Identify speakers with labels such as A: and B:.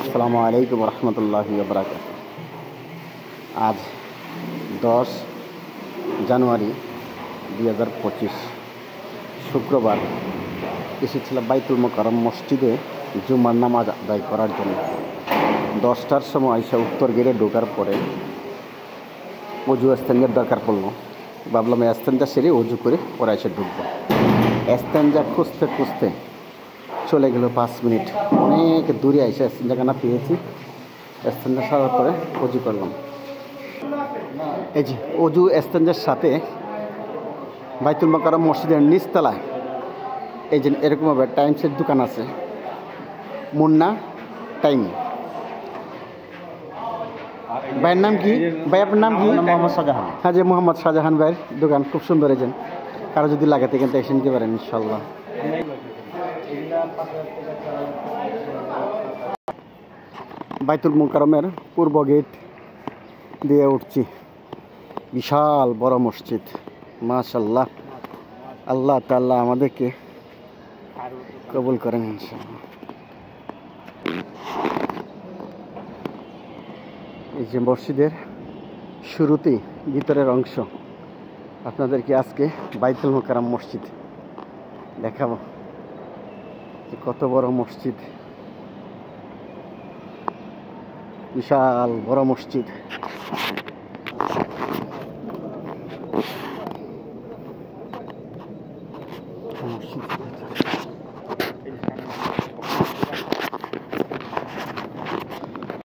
A: আসসালামু আলাইকুম রহমতুল্লাহি ওয়া বারাকাতুহু। আজ 10 জানুয়ারি 2025 শুক্রবার এসেছিলাম বাইতুল মোকাররম মসজিদে জুমার নামাজ আদায় করার জন্য। 10টার সময় আইসা উত্তর গেটে ঢোকার পরে অজু এস্তেঞ্জার দরকার পড়লো। ভাবলাম এস্তেঞ্জা সেরে অজু করে পরে এসে ঢুকবো। এস্তেঞ্জা খুঁজতে খুঁজতে চলে গেল 5 মিনিট। অনেক দূরে এসে এস্তেঞ্জাখানা পেয়েছি। এস্তেঞ্জা সারার পরে অজু করলাম। এই যে অজু এস্তেঞ্জার সাথে বাইতুল মোকাররম মসজিদের নিচতলায় এই যে এরকমভাবে টাইমসের দোকান আছে, মুন্না টাইম। ভাইয়ের নাম কি? ভাই আপনার নাম কি?
B: মোহাম্মদ শাহজাহান।
A: হ্যাঁ, যে মোহাম্মদ শাহজাহান ভাইয়ের দোকান খুব সুন্দর। এজেন্ট কারো যদি লাগে এখান থেকে এসে নিতে পারেন ইনশাল্লাহ। বাইতুল মোকাররমের পূর্ব গেট দিয়ে উঠছি। বিশাল বড় মসজিদ, মাশাআল্লাহ। আল্লাহ তাআলা আমাদেরকে কবুল করেন ইনশাআল্লাহ। এই যে মসজিদের শুরুতেই ভিতরের অংশ আপনাদেরকে আজকে বাইতুল মোকাররম মসজিদ দেখাবো। কত বড় মসজিদ, বিশাল বড় মসজিদ।